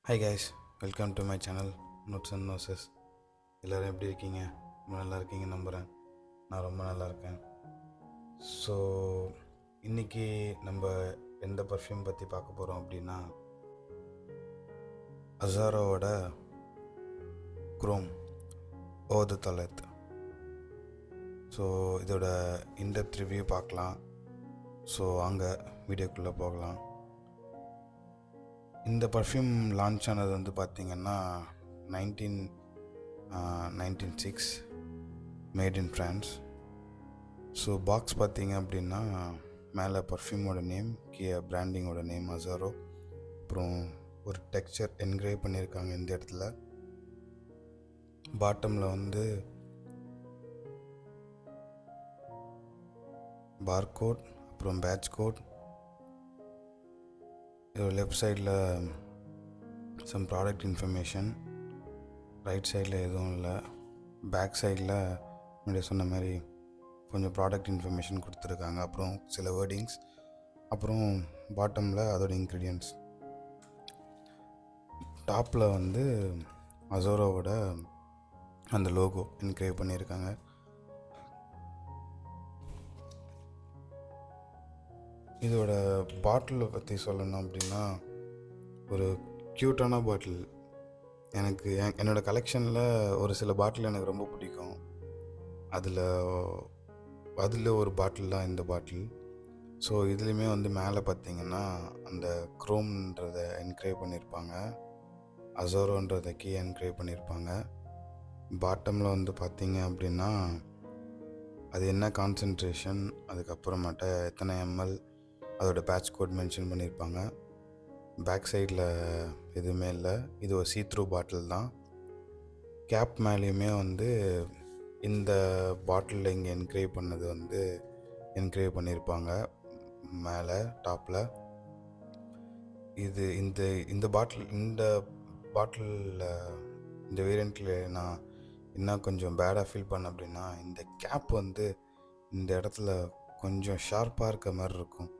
Hi guys, welcome to my channel notes and noses. எல்லோரும் எப்படி இருக்கீங்க? ரொம்ப நல்லா இருக்கீங்க நம்புகிறேன். நான் ரொம்ப நல்லா இருக்கேன். ஸோ இன்றைக்கி நம்ம எந்த பர்ஃப்யூம் பற்றி பார்க்க போகிறோம் அப்படின்னா அசாரோவோட குரோம் ஓது தலத். ஸோ இதோட இன்டெப்த் ரிவ்யூ பார்க்கலாம். ஸோ அங்கே வீடியோக்குள்ளே போகலாம். இந்த பர்ஃப்யூம் லான்ச் ஆனது வந்து பார்த்திங்கன்னா 1996 made in France. So box பார்த்திங்க அப்படின்னா மேலே பர்ஃப்யூமோட நேம், கீழே பிராண்டிங்கோட நேம் அசாரோ, அப்புறம் ஒரு டெக்ஸ்சர் என்கிரேவ் பண்ணியிருக்காங்க இந்த இடத்துல. பாட்டமில் வந்து பார்கோட், அப்புறம் பேட்ச் கோட். லெஃப்ட் சைடில் சம் ப்ராடக்ட் இன்ஃபர்மேஷன், ரைட் சைடில் எதுவும் இல்லை. பேக் சைடில் முன்னாடி சொன்ன மாதிரி கொஞ்சம் ப்ராடக்ட் இன்ஃபர்மேஷன் கொடுத்துருக்காங்க, அப்புறம் சில வேர்டிங்ஸ், அப்புறம் பாட்டமில் அதோட இன்க்ரீடியன்ட்ஸ். டாப்பில் வந்து அசோரோவோட அந்த லோகோ என்கிரேவ் பண்ணியிருக்காங்க. இதோட பாட்டிலை பற்றி சொல்லணும் அப்படின்னா ஒரு க்யூட்டான பாட்டில். எனக்கு என்னோடய கலெக்ஷனில் ஒரு சில பாட்டில் எனக்கு ரொம்ப பிடிக்கும். அதில் ஒரு பாட்டில் தான் இந்த பாட்டில். ஸோ இதுலேயுமே வந்து மேலே பார்த்திங்கன்னா அந்த குரோம்ன்றதை என்கிரேவ் பண்ணியிருப்பாங்க, அசோரோன்றதை கீ என்கிரேவ் பண்ணியிருப்பாங்க. பாட்டமில் வந்து பார்த்திங்க அப்படின்னா அது என்ன கான்சன்ட்ரேஷன், அதுக்கப்புறமேட்ட எத்தனை எம்எல், அதோட பேட்ச் கோட் மென்ஷன் பண்ணியிருப்பாங்க. பேக் சைடில் எதுவுமே இல்லை. இது ஒரு சீத்ரூ பாட்டில் தான். கேப் மேலேயுமே வந்து இந்த பாட்டிலில் இங்கே என்கிரேவ் பண்ணது வந்து என்கிரேவ் பண்ணியிருப்பாங்க மேலே டாப்பில். இது இந்த பாட்டிலில் இந்த வேரியண்ட்டில் நான் என்ன கொஞ்சம் பேடாக ஃபீல் பண்ணேன் அப்படின்னா, இந்த கேப் வந்து இந்த இடத்துல கொஞ்சம் ஷார்ப்பாக இருக்க மாதிரி இருக்கும்.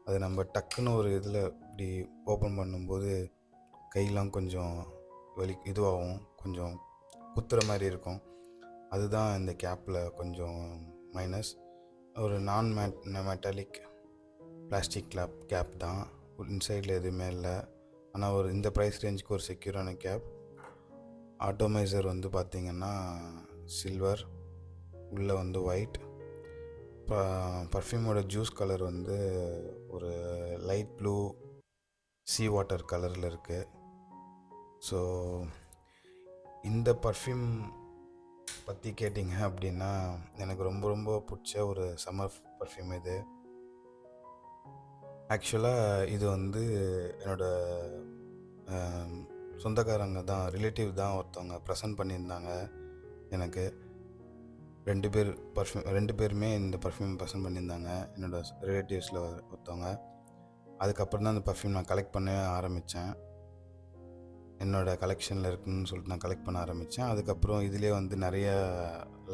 அது நம்ம டக்குன்னு ஒரு இதில் இப்படி ஓப்பன் பண்ணும்போது கையெல்லாம் கொஞ்சம் இதுவாகும், கொஞ்சம் குத்துற மாதிரி இருக்கும். அதுதான் இந்த கேப்பில் கொஞ்சம் மைனஸ். ஒரு மெட்டாலிக் பிளாஸ்டிக் கேப் தான். இன்சைடில் எதுவுமே இல்லை. ஆனால் இந்த ப்ரைஸ் ரேஞ்சுக்கு ஒரு செக்யூரான கேப். ஆட்டோமைசர் வந்து பார்த்திங்கன்னா சில்வர், உள்ளே வந்து ஒயிட். பர்ஃப்யூமோட ஜூஸ் கலர் வந்து ஒரு லைட் ப்ளூ சீ வாட்டர் கலரில் இருக்குது. ஸோ இந்த பர்ஃப்யூம் பற்றி கேட்டிங்க அப்படின்னா எனக்கு ரொம்ப ரொம்ப பிடிச்ச ஒரு சம்மர் பர்ஃப்யூம் இது. ஆக்சுவலாக இது வந்து என்னோடய சொந்தக்காரங்க தான், ரிலேட்டிவ் தான் ஒருத்தவங்க ப்ரெசன்ட் பண்ணியிருந்தாங்க எனக்கு. ரெண்டு பேருமே இந்த பர்ஃப்யூம் ப்ரெசன்ட் பண்ணியிருந்தாங்க, என்னோடய ரிலேட்டிவ்ஸில் ஒருத்தவங்க. அதுக்கப்புறம் தான் அந்த பர்ஃப்யூம் நான் கலெக்ட் பண்ண ஆரம்பித்தேன். என்னோடய கலெக்ஷனில் இருக்குதுன்னு சொல்லிட்டு நான் கலெக்ட் பண்ண ஆரம்பித்தேன். அதுக்கப்புறம் இதிலே வந்து நிறைய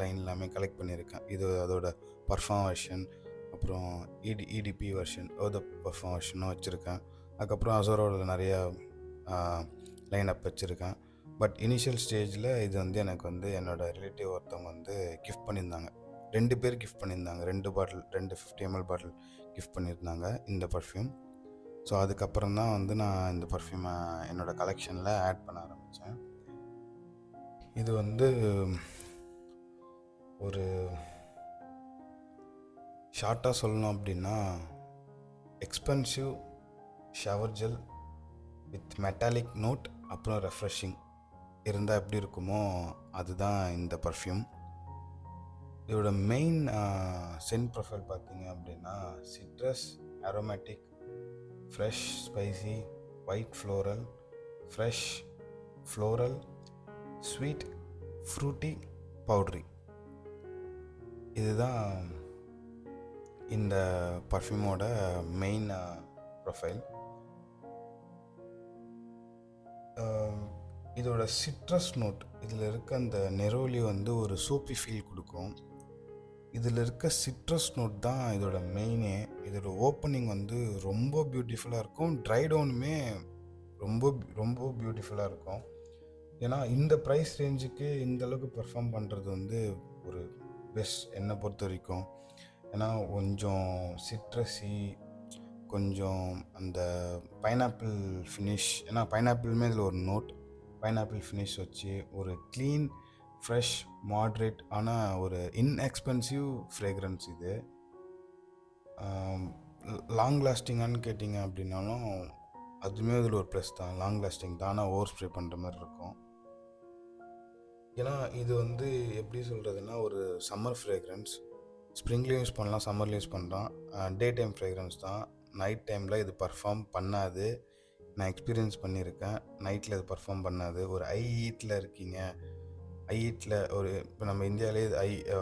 லைன் எல்லாமே கலெக்ட் பண்ணியிருக்கேன். இது அதோட பர்ஃபார்ம் வெர்ஷன், அப்புறம் இடிபி வெர்ஷன், பர்ஃபார்ம் வெர்ஷனும் வச்சுருக்கேன். அதுக்கப்புறம் அசோரோட நிறையா லைன் அப் வச்சுருக்கேன். பட் இனிஷியல் ஸ்டேஜில் இது வந்து எனக்கு வந்து என்னோடய ரிலேட்டிவ் ஒருத்தவங்க வந்து கிஃப்ட் பண்ணியிருந்தாங்க. 2 பேர் கிஃப்ட் பண்ணியிருந்தாங்க. 2 பாட்டில், 2 50 ml பாட்டில் கிஃப்ட் பண்ணியிருந்தாங்க இந்த பர்ஃப்யூம். ஸோ அதுக்கப்புறம் தான் வந்து நான் இந்த பர்ஃப்யூமை என்னோடய கலெக்ஷனில் ஆட் பண்ண ஆரம்பித்தேன். இது வந்து ஒரு ஷார்ட்டாக சொல்லணும் அப்படின்னா expensive shower gel with metallic note, அப்புறம் ரெஃப்ரெஷிங் இருந்தால் எப்படி இருக்குமோ அதுதான் இந்த பர்ஃப்யூம். இதோட மெயின் சென்ட் ப்ரொஃபைல் பார்த்தீங்க அப்படின்னா citrus, aromatic, fresh, spicy, white floral, fresh floral, sweet, fruity, powdery. இதுதான் இந்த பர்ஃப்யூமோட மெயின் ப்ரொஃபைல். இதோட சிட்ரஸ் நோட், இதில் இருக்க அந்த நெரோலி வந்து ஒரு சோப்பி ஃபீல் கொடுக்கும். இதில் இருக்க சிட்ரஸ் நோட் தான் இதோட மெயினே. இதோட ஓப்பனிங் வந்து ரொம்ப பியூட்டிஃபுல்லாக இருக்கும். ட்ரை டவுனுமே ரொம்ப ரொம்ப பியூட்டிஃபுல்லாக இருக்கும். ஏன்னா இந்த ப்ரைஸ் ரேஞ்சுக்கு இந்த அளவுக்கு பெர்ஃபார்ம் பண்ணுறது வந்து ஒரு பெஸ்ட் என்னை பொறுத்த வரைக்கும். ஏன்னா கொஞ்சம் சிட்ரஸி, கொஞ்சம் அந்த பைனாப்பிள் ஃபினிஷ், ஏன்னா பைனாப்பிளுமே இதில் ஒரு நோட், பைனாப்பிள் ஃபினிஷ் வச்சு ஒரு க்ளீன், ஃப்ரெஷ், மாட்ரேட் ஆனால் ஒரு இன்எக்ஸ்பென்சிவ் ஃப்ரேக்ரன்ஸ் இது. லாங் லாஸ்டிங்கானு கேட்டிங்க அப்படின்னாலும் அதுவுமே இதில் ஒரு ப்ளஸ் தான். லாங் லாஸ்டிங் தான், ஆனால் ஓவர் ஸ்ப்ரே பண்ணுற மாதிரி இருக்கும். ஏன்னா இது வந்து எப்படி சொல்கிறதுனா ஒரு சம்மர் ஃப்ரேக்ரன்ஸ். ஸ்ப்ரிங்லேயும் யூஸ் பண்ணலாம், சம்மர்லேயும் யூஸ் பண்ணலாம். டே டைம் ஃப்ரேக்ரன்ஸ் தான். நைட் டைமில் இது பர்ஃபார்ம் பண்ணாது. நான் எக்ஸ்பீரியன்ஸ் பண்ணியிருக்கேன். நைட்டில் இது பர்ஃபார்ம் பண்ணாது. ஒரு ஐ ஹீட்டில் இருக்கீங்க, ஐ ஹீட்டில் ஒரு இப்போ நம்ம இந்தியாவிலே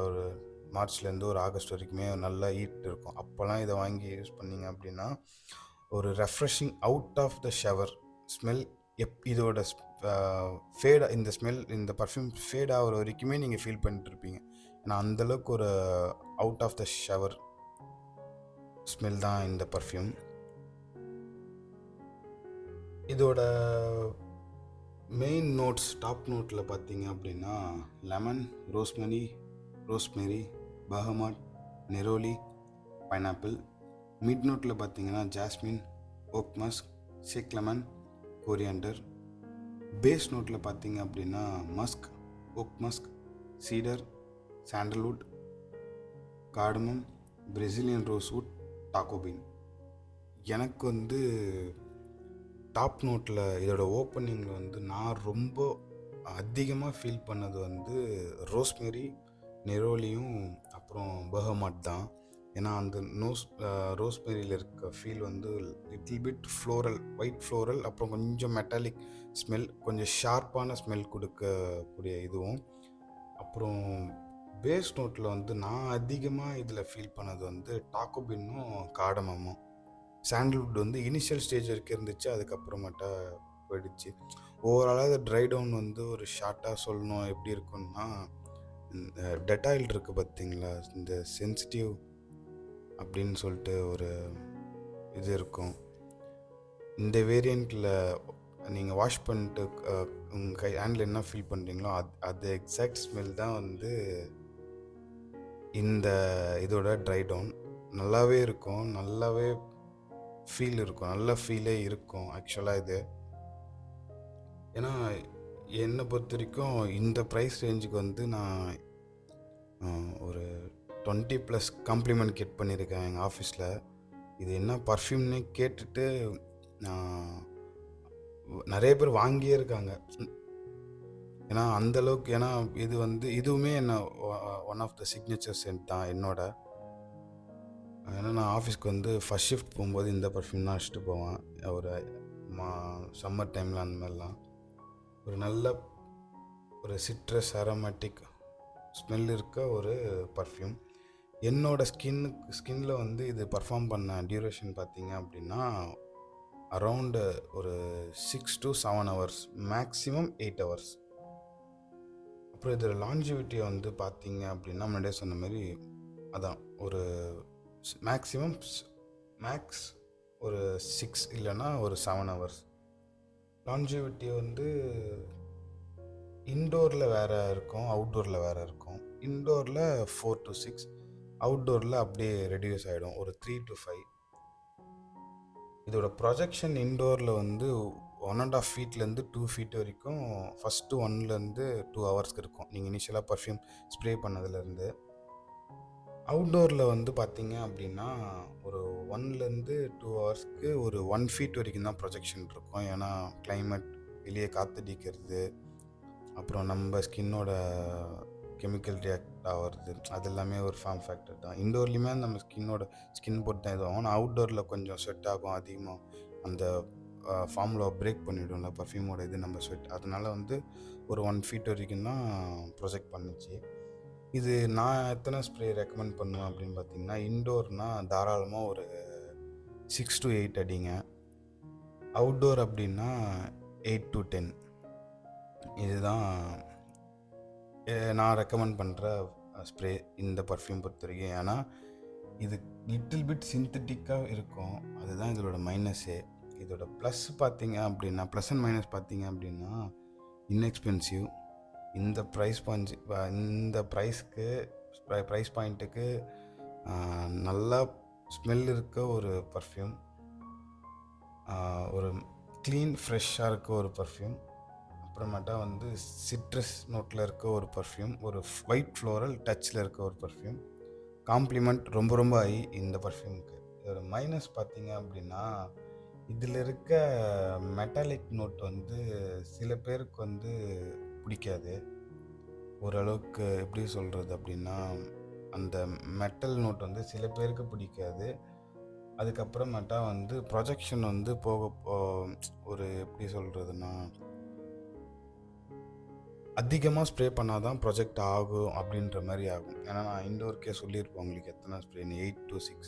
ஒரு மார்ச்லேருந்து ஒரு ஆகஸ்ட் வரைக்குமே நல்ல ஹீட் இருக்கும். அப்போல்லாம் இதை வாங்கி யூஸ் பண்ணிங்க அப்படின்னா ஒரு refreshing out of the shower smell. இதோட இந்த ஸ்மெல், இந்த பர்ஃப்யூம் ஃபேட் ஆகிற வரைக்குமே நீங்கள் ஃபீல் பண்ணிட்டுருப்பீங்க. ஏன்னா அந்தளவுக்கு ஒரு out of the shower smell தான் இந்த பர்ஃப்யூம். இதோட மெயின் நோட்ஸ், டாப் நோட்டில் பார்த்தீங்க அப்படின்னா lemon, rosemary, bergamot, neroli, pineapple. Mid நோட்டில் பார்த்தீங்கன்னா ஜாஸ்மின், ஓக் மஸ்க், ஷேக் லெமன், கோரியாண்டர். பேஸ் நோட்டில் பார்த்தீங்க அப்படின்னா musk, oak musk, cedar, sandalwood, cardamom, Brazilian rosewood, டாக்கோபீன். எனக்கு வந்து டாப் நோட்டில் இதோட ஓப்பனிங்கில் வந்து நான் ரொம்ப அதிகமாக ஃபீல் பண்ணது வந்து ரோஸ்மெரி, நெரோலியும் அப்புறம் பஹமாட் தான். ஏன்னா அந்த ரோஸ்மெரியில் இருக்க ஃபீல் வந்து little bit floral, white floral, அப்புறம் கொஞ்சம் மெட்டாலிக் ஸ்மெல், கொஞ்சம் ஷார்ப்பான ஸ்மெல் கொடுக்கக்கூடிய இதுவும். அப்புறம் பேஸ் நோட்டில் வந்து நான் அதிகமாக இதில் ஃபீல் பண்ணது வந்து டாக்கோபின்னும் கார்டமமும். சாண்டல்வுட் வந்து இனிஷியல் ஸ்டேஜ் வரைக்கும் இருந்துச்சு, அதுக்கப்புறமேட்டா போயிடுச்சு. ஓவராலாக இது ட்ரை டவுன் வந்து ஒரு ஷார்ட்டாக சொல்லணும் எப்படி இருக்குன்னா, இந்த டெட்டாயில் இருக்குது பார்த்தீங்களா, இந்த சென்சிட்டிவ் அப்படின்னு சொல்லிட்டு ஒரு இது இருக்கும். இந்த வேரியண்ட்டில் நீங்கள் வாஷ் பண்ணிட்டு உங்கள் ஹேண்டில் என்ன ஃபீல் பண்ணுறீங்களோ அது எக்ஸாக்ட் ஸ்மெல் தான் வந்து இந்த இதோட ட்ரை டவுன். நல்லாவே இருக்கும், நல்லாவே ஃபீல் இருக்கும், நல்ல ஃபீலே இருக்கும் ஆக்சுவலாக இது. ஏன்னா என்னை பொறுத்த வரைக்கும் இந்த ப்ரைஸ் ரேஞ்சுக்கு வந்து நான் ஒரு 20+ காம்ப்ளிமெண்ட் கெட் பண்ணியிருக்கேன் எங்கள் ஆஃபீஸில். இது என்ன பர்ஃப்யூம்னே கேட்டுட்டு நிறைய பேர் வாங்கியே இருக்காங்க. ஏன்னா அந்தளவுக்கு, ஏன்னா இது வந்து இதுவுமே என்ன one of the signature scent தான் என்னோட. ஏன்னா நான் ஆஃபீஸ்க்கு வந்து ஃபஸ்ட் ஷிஃப்ட் போகும்போது இந்த பர்ஃப்யூம் தான் அடிச்சுட்டு போவேன். ஒரு சம்மர் டைமில் அந்த மாதிரிலாம் ஒரு நல்ல ஒரு சிட்ரஸ் அரோமேட்டிக் ஸ்மெல் இருக்க ஒரு பர்ஃப்யூம். என்னோடய ஸ்கின்னில் வந்து இது பர்ஃபார்ம் பண்ண டியூரேஷன் பார்த்தீங்க அப்படின்னா அரவுண்டு ஒரு 6 to 7 hours, மேக்ஸிமம் 8 hours. அப்புறம் இதில் லாஞ்சிவிட்டியை வந்து பார்த்தீங்க அப்படின்னா முன்னாடியே சொன்ன மாதிரி அதான் ஒரு மேக்ஸ் ஒரு 6 இல்லைன்னா ஒரு 7 hours. லாஞ்சிவிட்டி வந்து இன்டோரில் வேறு இருக்கும், அவுட்டோரில் வேறு இருக்கும். இன்டோரில் 4 to 6, அவுட்டோரில் அப்படியே ரெடியூஸ் ஆகிடும் ஒரு 3 to 5. இதோட ப்ரொஜெக்ஷன் இன்டோரில் வந்து 1.5 feetலேருந்து 2 feet வரைக்கும் ஃபஸ்ட்டு 1-2 hours இருக்கும், நீங்கள் இனிஷியலாக பர்ஃப்யூம் ஸ்ப்ரே பண்ணதுலேருந்து. அவுட்டோரில் வந்து பார்த்தீங்க அப்படின்னா ஒரு 1-2 hours ஒரு 1 feet வரைக்கும் தான் ப்ரொஜெக்ஷன் இருக்கும். ஏன்னா கிளைமேட், வெளியே காற்றடிக்கிறது, அப்புறம் நம்ம ஸ்கின்னோட கெமிக்கல் ரியாக்ட் ஆகிறது, அது எல்லாமே ஒரு ஃபார்ம் ஃபேக்டர் தான். இண்டோர்லேயுமே நம்ம ஸ்கின் பொறுத்து தான் இதுவும். ஆனால் அவுட்டோரில் கொஞ்சம் ஸ்வெட் ஆகும் அதிகமாக, அந்த ஃபார்முலா பிரேக் பண்ணிவிடும்ல பர்ஃப்யூமோட இது நம்ம ஸ்வெட். அதனால் வந்து ஒரு 1 feet வரைக்கும் தான் ப்ரொஜெக்ட் பண்ணுச்சு. இது நான் எத்தனை ஸ்ப்ரே ரெக்கமெண்ட் பண்ணுவேன் அப்படின்னு பார்த்தீங்கன்னா, இன்டோர்னால் தாராளமாக ஒரு 6 to 8 அடிங்க. அவுட்டோர் அப்படின்னா 8 to 10. இதுதான் நான் ரெக்கமெண்ட் பண்ணுற ஸ்ப்ரே இந்த பர்ஃப்யூம் பொறுத்த வரைக்கும். ஏன்னா இது லிட்டில் பிட் சிந்தட்டிக்காக இருக்கும், அதுதான் இதோட மைனஸே. இதோட ப்ளஸ் பார்த்தீங்க அப்படின்னா, ப்ளஸ் அண்ட் மைனஸ் பார்த்தீங்க அப்படின்னா, இன்எக்ஸ்பென்சிவ். இந்த ப்ரைஸ்க்கு ப்ரைஸ் பாயிண்ட்டுக்கு நல்லா ஸ்மெல் இருக்க ஒரு பர்ஃப்யூம், ஒரு க்ளீன் ஃப்ரெஷ்ஷாக இருக்க ஒரு பர்ஃப்யூம், அப்புறமேட்டா வந்து சிட்ரஸ் நோட்டில் இருக்க ஒரு பர்ஃப்யூம், ஒரு ஒயிட் ஃப்ளோரல் டச்சில் இருக்க ஒரு பர்ஃப்யூம். காம்ப்ளிமெண்ட் ரொம்ப ரொம்ப ஹை இந்த பர்ஃப்யூமுக்கு. இதோட மைனஸ் பார்த்தீங்க அப்படின்னா, இதில் இருக்க மெட்டாலிக் நோட் வந்து சில பேருக்கு வந்து பிடிக்காது. ஓரளவுக்கு எப்படி சொல்கிறது அப்படின்னா, அந்த மெட்டல் நோட் வந்து சில பேருக்கு பிடிக்காது. அதுக்கப்புறமேட்டா வந்து ப்ரொஜெக்ஷன் வந்து ஒரு எப்படி சொல்கிறதுனா, அதிகமாக ஸ்ப்ரே பண்ணால் தான் ப்ரொஜெக்ட் ஆகும் அப்படின்ற மாதிரி ஆகும். ஏன்னா நான் இண்டோருக்கே சொல்லியிருப்பேன் உங்களுக்கு எத்தனை ஸ்ப்ரேன்னு, 8 to 6,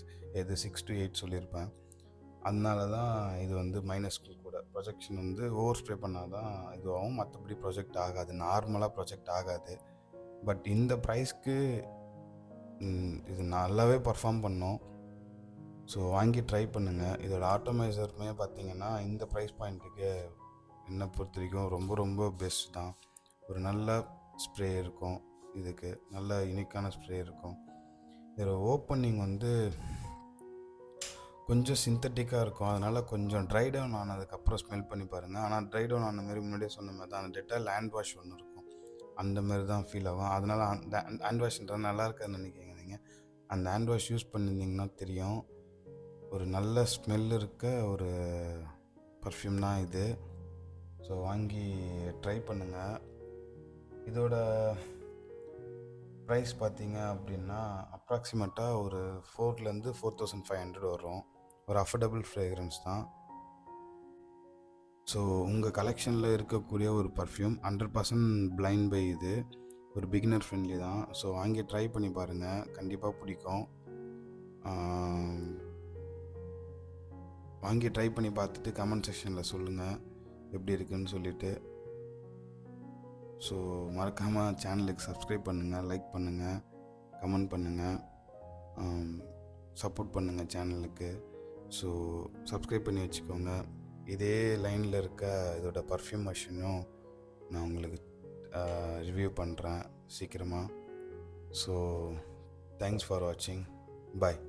6 to 8 சொல்லியிருப்பேன். அதனால தான் இது வந்து மைனஸ்க்கு கூட. ப்ரொஜெக்ஷன் வந்து ஓவர் ஸ்ப்ரே பண்ணால் தான் இதுவாகும், மற்றபடி ப்ரொஜெக்ட் ஆகாது, நார்மலாக ப்ரொஜெக்ட் ஆகாது. பட் இந்த ப்ரைஸ்க்கு இது நல்லாவே பர்ஃபார்ம் பண்ணோம். ஸோ வாங்கி ட்ரை பண்ணுங்கள். இதோட ஆட்டோமைசருமே பார்த்தீங்கன்னா இந்த ப்ரைஸ் பாயிண்ட்டுக்கு என்னை பொறுத்த வரைக்கும் ரொம்ப ரொம்ப பெஸ்ட் தான். ஒரு நல்ல ஸ்ப்ரே இருக்கும், இதுக்கு நல்ல யூனிக்கான ஸ்ப்ரே இருக்கும். இதோட ஓப்பனிங் வந்து கொஞ்சம் சிந்தட்டிக்காக இருக்கும், அதனால் கொஞ்சம் ட்ரை டவுன் ஆனதுக்கப்புறம் ஸ்மெல் பண்ணி பாருங்கள். ஆனால் ட்ரை டவுன் ஆன மாரி முன்னாடியே சொன்ன மாதிரி தான், அந்த டெட்டால் ஹேண்ட் வாஷ் ஒன்று இருக்கும், அந்த மாதிரி தான் ஃபீல் ஆகும். அதனால் அந்த ஹேண்ட் வாஷ்ன்றது நல்லா இருக்காதுன்னு நினைக்கிறீங்க நீங்கள். அந்த ஹேண்ட் வாஷ் யூஸ் பண்ணியிருந்தீங்கன்னா தெரியும், ஒரு நல்ல ஸ்மெல் இருக்க ஒரு பர்ஃப்யூம் தான் இது. ஸோ வாங்கி ட்ரை பண்ணுங்கள். இதோட ப்ரைஸ் பார்த்தீங்க அப்படின்னா அப்ராக்சிமேட்டாக ஒரு 4,000 to 4,500 வரும். ஒரு அஃபோர்டபுள் ஃப்ரேக்ரன்ஸ் தான். ஸோ உங்கள் கலெக்ஷனில் இருக்கக்கூடிய ஒரு பர்ஃப்யூம் 100% பிளைண்ட் பை. இது ஒரு பிகினர் ஃப்ரெண்ட்லி தான். ஸோ வாங்கி ட்ரை பண்ணி பாருங்கள், கண்டிப்பாக பிடிக்கும். வாங்கி ட்ரை பண்ணி பார்த்துட்டு கமெண்ட் செக்ஷனில் சொல்லுங்கள் எப்படி இருக்குன்னு சொல்லிவிட்டு. ஸோ மறக்காமல் சேனலுக்கு சப்ஸ்கிரைப் பண்ணுங்கள், லைக் பண்ணுங்கள், கமெண்ட் பண்ணுங்கள், சப்போர்ட் பண்ணுங்கள் சேனலுக்கு. ஸோ சப்ஸ்கிரைப் பண்ணி வச்சுக்கோங்க. இதே லைனில் இருக்க இதோட பர்ஃப்யூம் வெர்ஷனும் நான் உங்களுக்கு ரிவ்யூ பண்ணுறேன் சீக்கிரமாக. ஸோ தேங்க்ஸ் ஃபார் வாட்சிங். பாய்.